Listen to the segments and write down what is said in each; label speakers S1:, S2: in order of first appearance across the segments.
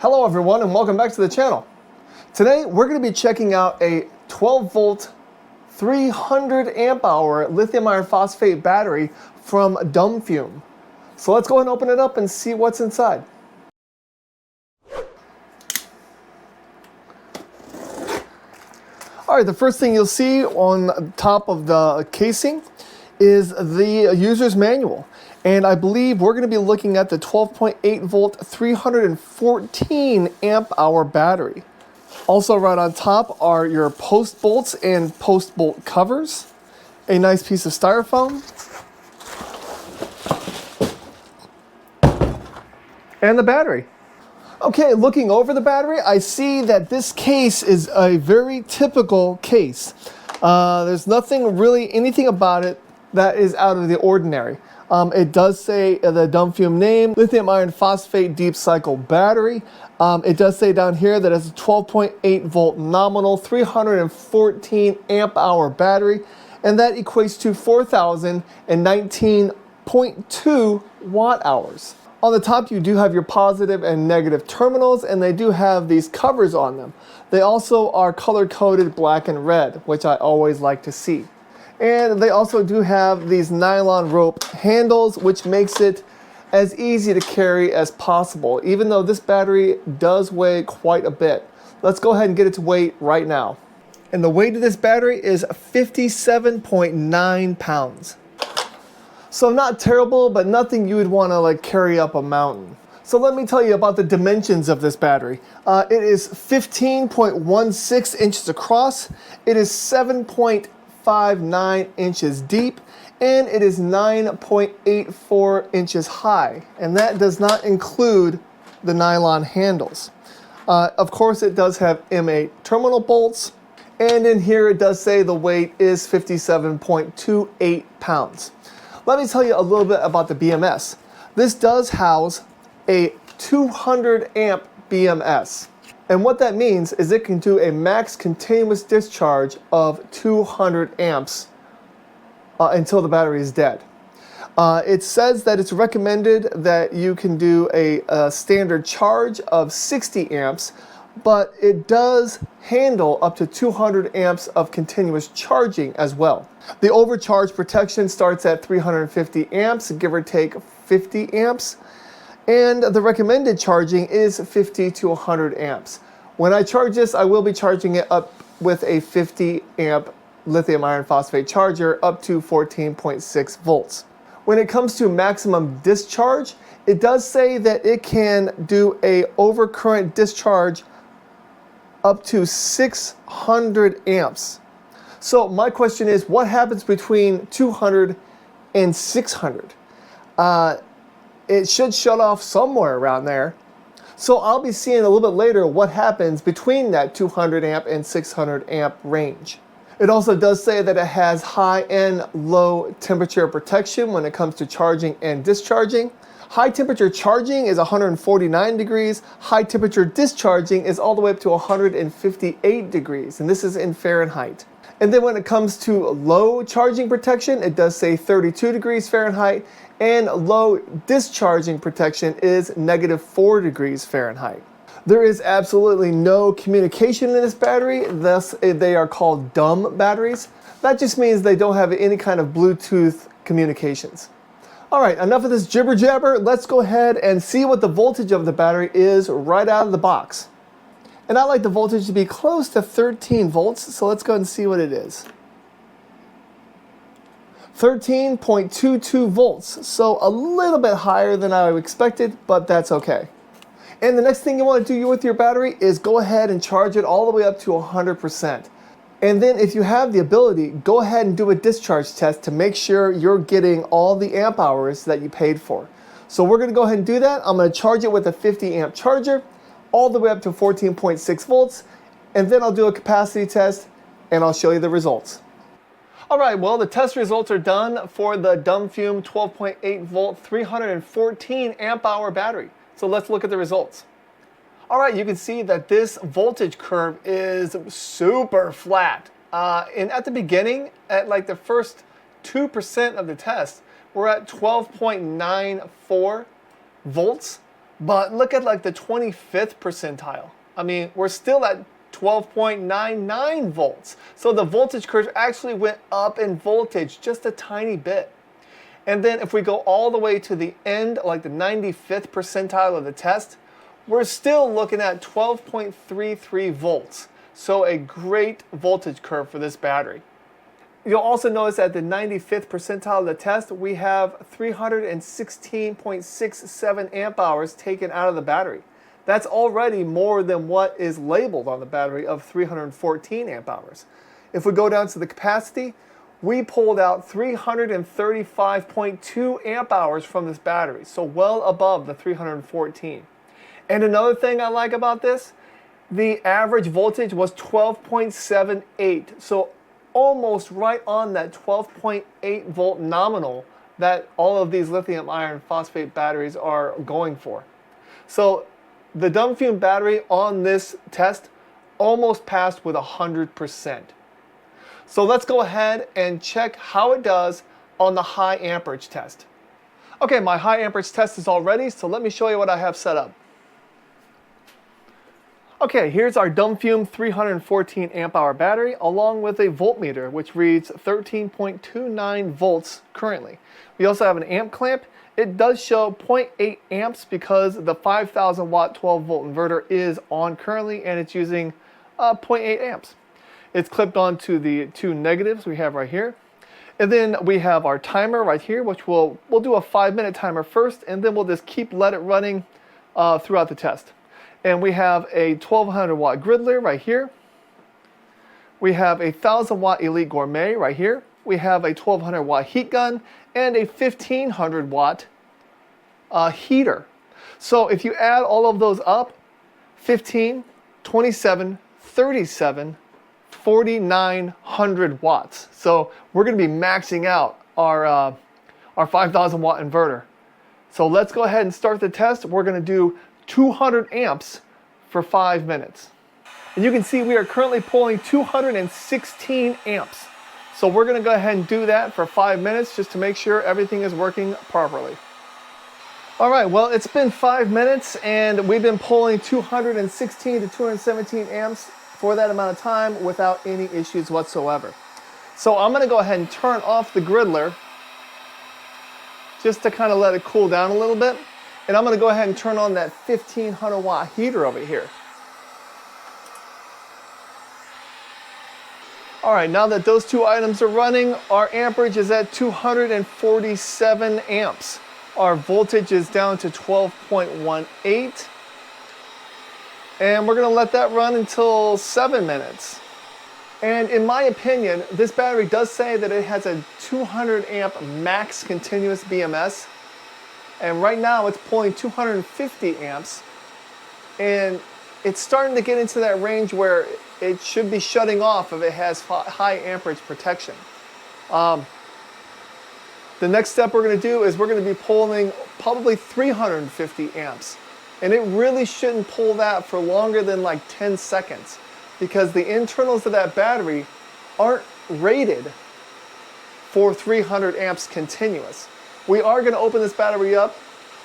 S1: Hello everyone and welcome back to the channel. Today we're going to be checking out a 12 volt 300 amp hour lithium iron phosphate battery from DumFume. So let's go ahead and open it up and see what's inside. Alright, the first thing you'll see on top of the casing is the user's manual. And I believe we're going to be looking at the 12.8 volt 314 amp hour battery. Also right on top are your post bolts and post bolt covers, a nice piece of styrofoam, and the battery. Okay, looking over the battery, I see that this case is a very typical case. There's nothing really, anything about it that is out of the ordinary. It does say the DumFume name, lithium iron phosphate deep cycle battery. It does say down here that it's a 12.8 volt nominal 314 amp hour battery, and that equates to 4,019.2 watt hours. On the top you do have your positive and negative terminals, and they do have these covers on them. They also are color coded black and red, which I always like to see. And they also do have these nylon rope handles, which makes it as easy to carry as possible, even though this battery does weigh quite a bit. Let's go ahead and get its weight right now. And the weight of this battery is 57.9 pounds. So not terrible, but nothing you would want to carry up a mountain. So let me tell you about the dimensions of this battery. It is 15.16 inches across. It is 7.59 inches deep, and it is 9.84 inches high, and that does not include the nylon handles. Of course it does have M8 terminal bolts, and in here it does say the weight is 57.28 pounds. Let me tell you a little bit about the BMS. This does house a 200 amp BMS. And what that means is it can do a max continuous discharge of 200 amps until the battery is dead. It says that it's recommended that you can do a standard charge of 60 amps, but it does handle up to 200 amps of continuous charging as well. The overcharge protection starts at 350 amps, give or take 50 amps. And the recommended charging is 50 to 100 amps. When I charge this, I will be charging it up with a 50 amp lithium iron phosphate charger up to 14.6 volts. When it comes to maximum discharge, it does say that it can do a overcurrent discharge up to 600 amps. So my question is, what happens between 200 and 600? It should shut off somewhere around there. So I'll be seeing a little bit later what happens between that 200 amp and 600 amp range. It also does say that it has high and low temperature protection when it comes to charging and discharging. High temperature charging is 149 degrees. High temperature discharging is all the way up to 158 degrees, and this is in Fahrenheit. And then when it comes to low charging protection, it does say 32 degrees Fahrenheit, and low discharging protection is -4 degrees Fahrenheit. There is absolutely no communication in this battery, thus they are called dumb batteries. That just means they don't have any kind of Bluetooth communications. Alright, enough of this jibber jabber. Let's go ahead and see what the voltage of the battery is right out of the box. And I like the voltage to be close to 13 volts, so let's go ahead and see what it is. 13.22 volts, so a little bit higher than I expected, but that's okay. And the next thing you want to do with your battery is go ahead and charge it all the way up to 100%. And then if you have the ability, go ahead and do a discharge test to make sure you're getting all the amp hours that you paid for. So we're going to go ahead and do that. I'm going to charge it with a 50 amp charger all the way up to 14.6 volts, and then I'll do a capacity test and I'll show you the results. Alright, well the test results are done for the DumFume 12.8 volt 314 amp hour battery. So let's look at the results. Alright, you can see that this voltage curve is super flat. And at the beginning, at like the first 2% of the test, we're at 12.94 volts But look at like the 25th percentile. I mean, we're still at 12.99 volts. So the voltage curve actually went up in voltage just a tiny bit. And then if we go all the way to the end, like the 95th percentile of the test, we're still looking at 12.33 volts. So a great voltage curve for this battery. You'll also notice at the 95th percentile of the test, we have 316.67 amp hours taken out of the battery. That's already more than what is labeled on the battery of 314 amp hours. If we go down to the capacity, we pulled out 335.2 amp hours from this battery, so well above the 314. And another thing I like about this, the average voltage was 12.78, so almost right on that 12.8 volt nominal that all of these lithium iron phosphate batteries are going for. So the DumFume battery on this test almost passed with 100%. So let's go ahead and check how it does on the high amperage test. Okay, my high amperage test is all ready, so let me show you what I have set up. Okay, here's our DumFume 314 amp hour battery along with a voltmeter which reads 13.29 volts currently. We also have an amp clamp. It does show 0.8 amps because the 5,000 watt 12 volt inverter is on currently and it's using 0.8 amps. It's clipped onto the two negatives we have right here. And then we have our timer right here, which we'll do a 5-minute timer first and then we'll just let it running throughout the test. And we have a 1200 watt griddler right here. We have a 1000 watt Elite Gourmet right here. We have a 1200 watt heat gun and a 1500 watt heater. So if you add all of those up, 15, 27, 37, 4900 watts. So we're going to be maxing out our 5000 watt inverter. So let's go ahead and start the test. We're going to do 200 amps for 5 minutes. And you can see we are currently pulling 216 amps. So we're going to go ahead and do that for 5 minutes just to make sure everything is working properly. All right, well, it's been 5 minutes and we've been pulling 216 to 217 amps for that amount of time without any issues whatsoever. So I'm going to go ahead and turn off the griddler just to kind of let it cool down a little bit. And I'm going to go ahead and turn on that 1500 watt heater over here. All right, now that those two items are running, our amperage is at 247 amps. Our voltage is down to 12.18. And we're going to let that run until 7 minutes. And in my opinion, this battery does say that it has a 200 amp max continuous BMS. And right now it's pulling 250 amps. And it's starting to get into that range where it should be shutting off if it has high amperage protection. The next step we're going to do is we're going to be pulling probably 350 amps. And it really shouldn't pull that for longer than like 10 seconds because the internals of that battery aren't rated for 300 amps continuous. We are going to open this battery up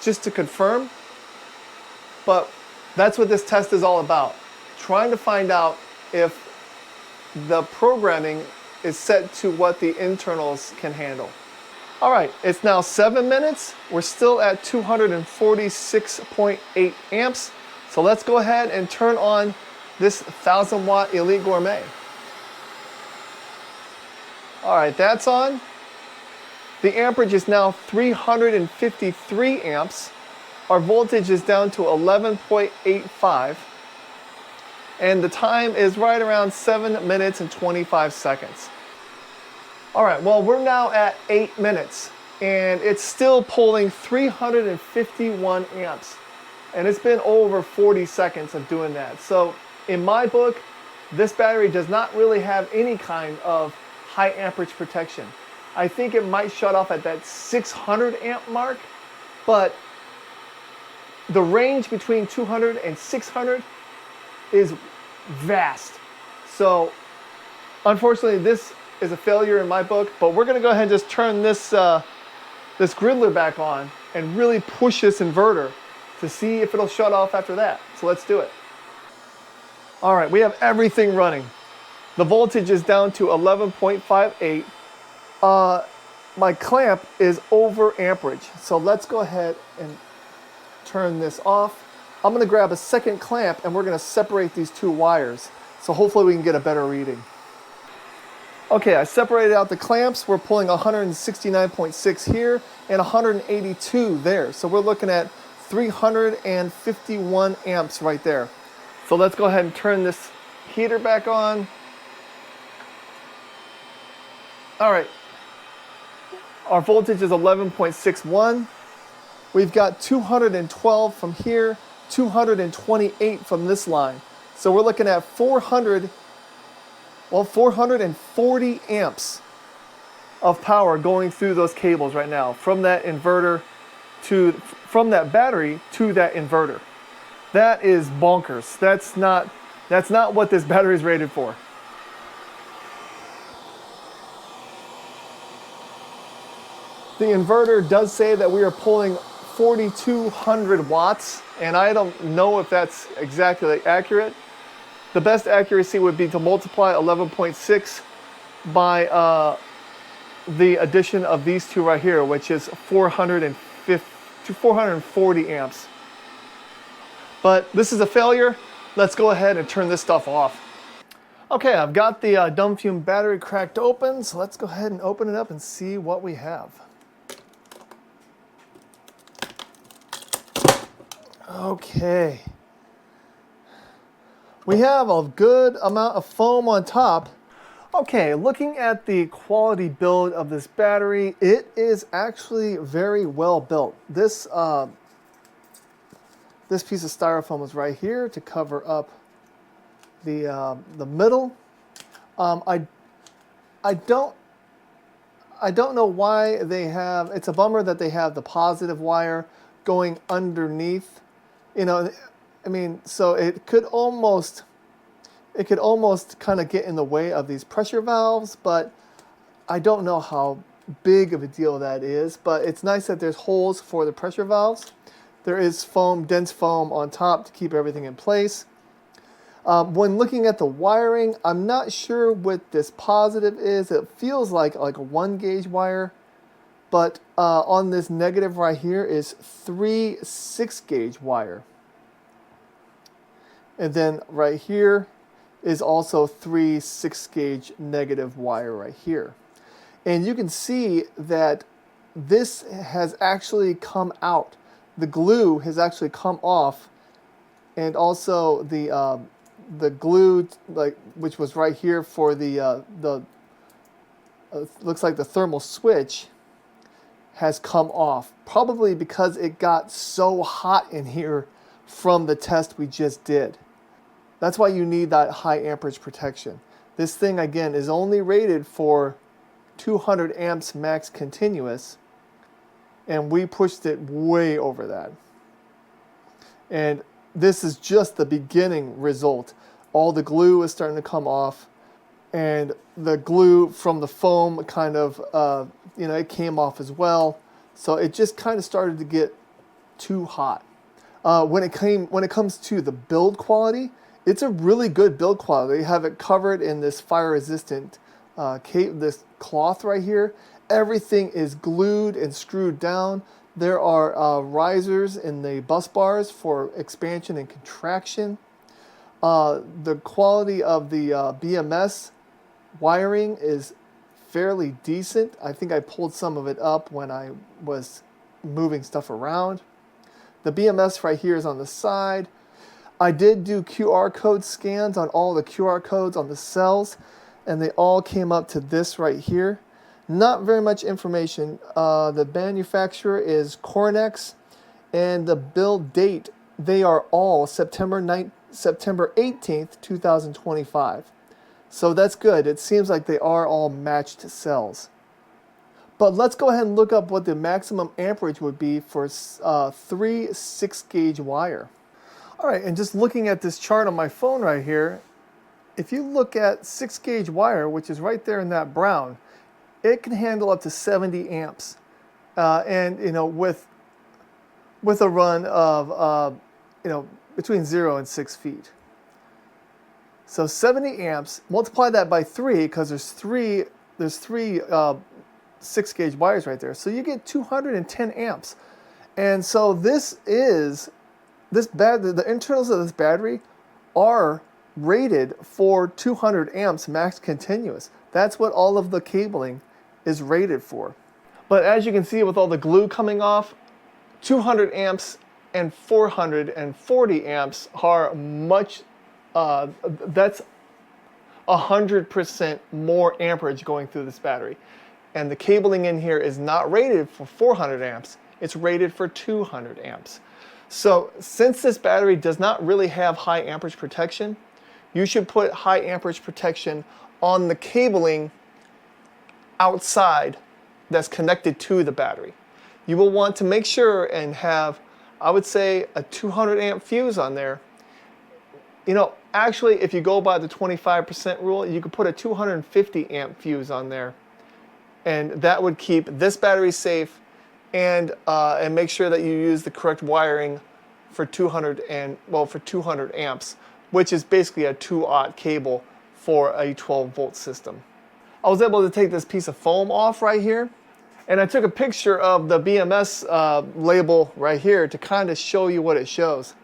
S1: just to confirm, but that's what this test is all about. Trying to find out if the programming is set to what the internals can handle. All right, it's now 7 minutes. We're still at 246.8 amps. So let's go ahead and turn on this 1000 watt Elite Gourmet. All right, that's on. The amperage is now 353 amps. Our voltage is down to 11.85. And the time is right around 7 minutes and 25 seconds. All right, well, we're now at 8 minutes and it's still pulling 351 amps. And it's been over 40 seconds of doing that. So in my book, this battery does not really have any kind of high amperage protection. I think it might shut off at that 600 amp mark, but the range between 200 and 600 is vast. So unfortunately, this is a failure in my book, but we're gonna go ahead and just turn this, this griddler back on and really push this inverter to see if it'll shut off after that. So let's do it. All right, we have everything running. The voltage is down to 11.58. My clamp is over amperage. So let's go ahead and turn this off. I'm gonna grab a second clamp and we're gonna separate these two wires. So hopefully we can get a better reading. Okay, I separated out the clamps. We're pulling 169.6 here and 182 there. So we're looking at 351 amps right there. So let's go ahead and turn this heater back on. All right, our voltage is 11.61. We've got 212 from here, 228 from this line. So we're looking at 440 amps of power going through those cables right now from that inverter from that battery to that inverter. That is bonkers. That's not what this battery is rated for. The inverter does say that we are pulling 4,200 watts, and I don't know if that's exactly accurate. The best accuracy would be to multiply 11.6 by the addition of these two right here, which is 440 amps. But this is a failure. Let's go ahead and turn this stuff off. Okay, I've got the DumFume battery cracked open, so let's go ahead and open it up and see what we have. Okay. We have a good amount of foam on top. Okay, looking at the quality build of this battery, it is actually very well built. This piece of styrofoam is right here to cover up the middle. I don't know why they have. It's a bummer that they have the positive wire going underneath. You know, I mean, so it could almost kind of get in the way of these pressure valves, but I don't know how big of a deal that is. But it's nice that there's holes for the pressure valves. There is foam, dense foam on top to keep everything in place. When looking at the wiring, I'm not sure what this positive is. It feels like a 1 gauge wire, but on this negative right here is 3 6 gauge wire. And then right here is also 3 6 gauge negative wire right here. And you can see that this has actually come out. The glue has actually come off, and also the glue, which was right here for the looks like the thermal switch, has come off, probably because it got so hot in here from the test we just did. That's why you need that high amperage protection. This thing, again, is only rated for 200 amps max continuous, and we pushed it way over that. And this is just the beginning result. All the glue is starting to come off, and the glue from the foam kind of, it came off as well. So it just kind of started to get too hot. When it comes to the build quality, it's a really good build quality. They have it covered in this fire-resistant this cloth right here. Everything is glued and screwed down. There are risers in the bus bars for expansion and contraction. The quality of the BMS wiring is fairly decent. I think I pulled some of it up when I was moving stuff around. The BMS right here is on the side. I did do QR code scans on all the QR codes on the cells, and they all came up to this right here. Not very much information. The manufacturer is Cornex, and the build date, they are all September 18th, 2025. So that's good. It seems like they are all matched cells. But let's go ahead and look up what the maximum amperage would be for 3 6 gauge wire. All right, and just looking at this chart on my phone right here, if you look at 6 gauge wire, which is right there in that brown, it can handle up to 70 amps. And with with a run of between 0 and 6 feet. So 70 amps, multiply that by 3 because there's three 6-gauge wires right there. So you get 210 amps. And so the internals of this battery are rated for 200 amps max continuous. That's what all of the cabling is rated for. But as you can see with all the glue coming off, 200 amps and 440 amps are much, that's 100% more amperage going through this battery. And the cabling in here is not rated for 400 amps, it's rated for 200 amps. So since this battery does not really have high amperage protection, you should put high amperage protection on the cabling outside that's connected to the battery. You will want to make sure and have, I would say, a 200 amp fuse on there. Actually, if you go by the 25% rule, you could put a 250 amp fuse on there, and that would keep this battery safe and make sure that you use the correct wiring for 200 amps, which is basically a 2-aught cable for a 12-volt system. I was able to take this piece of foam off right here, and I took a picture of the BMS label right here to kind of show you what it shows.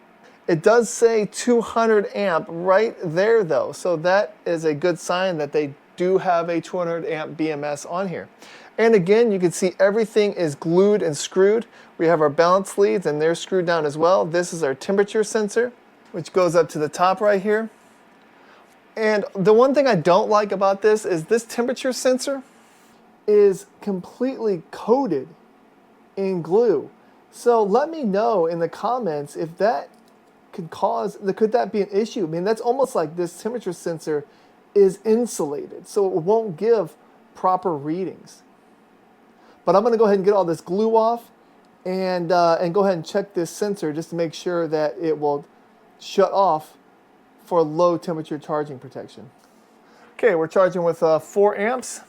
S1: It does say 200 amp right there though, so that is a good sign that they do have a 200 amp BMS on here. And again, you can see everything is glued and screwed. We have our balance leads and they're screwed down as well. This is our temperature sensor, which goes up to the top right here. And the one thing I don't like about this is this temperature sensor is completely coated in glue. So let me know in the comments if that could that be an issue? I mean, that's almost like this temperature sensor is insulated, so it won't give proper readings. But I'm going to go ahead and get all this glue off and go ahead and check this sensor just to make sure that it will shut off for low temperature charging protection. Okay, we're charging with 4 amps.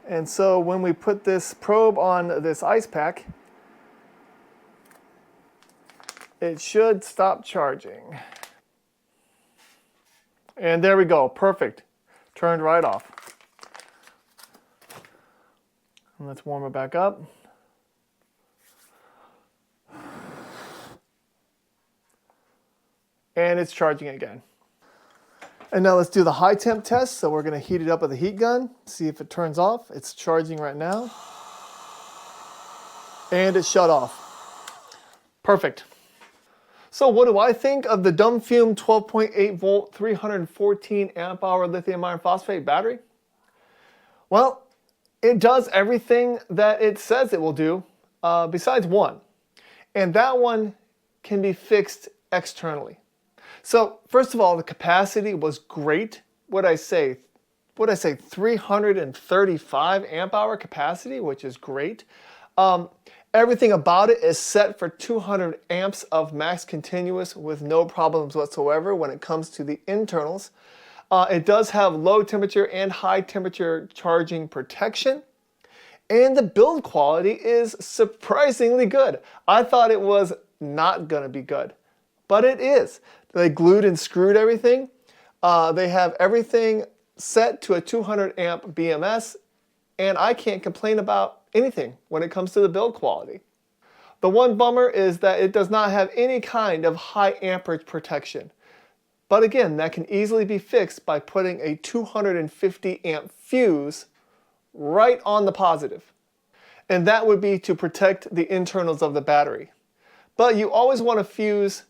S1: And so when we put this probe on this ice pack, it should stop charging. And there we go, perfect. Turned right off. And let's warm it back up. And it's charging again. And now let's do the high temp test. So we're going to heat it up with a heat gun, see if it turns off. It's charging right now. And it shut off. Perfect. So what do I think of the DumFume 12.8 volt 314 amp hour lithium iron phosphate battery? Well, it does everything that it says it will do, besides one. And that one can be fixed externally. So first of all, the capacity was great. What'd I say 335 amp hour capacity, which is great. Everything about it is set for 200 amps of max continuous with no problems whatsoever when it comes to the internals. It does have low temperature and high temperature charging protection. And the build quality is surprisingly good. I thought it was not going to be good, but it is. They glued and screwed everything. They have everything set to a 200 amp BMS, and I can't complain about anything when it comes to the build quality. The one bummer is that it does not have any kind of high amperage protection. But again, that can easily be fixed by putting a 250 amp fuse right on the positive. And that would be to protect the internals of the battery. But you always want to fuse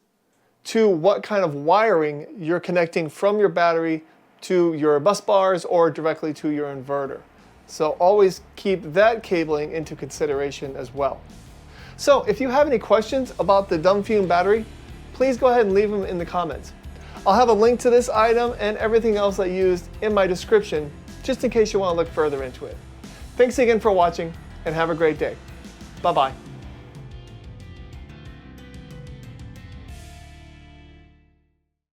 S1: to what kind of wiring you're connecting from your battery to your bus bars or directly to your inverter. So always keep that cabling into consideration as well. So if you have any questions about the DumFume battery, please go ahead and leave them in the comments. I'll have a link to this item and everything else I used in my description, just in case you want to look further into it. Thanks again for watching, and have a great day. Bye-bye.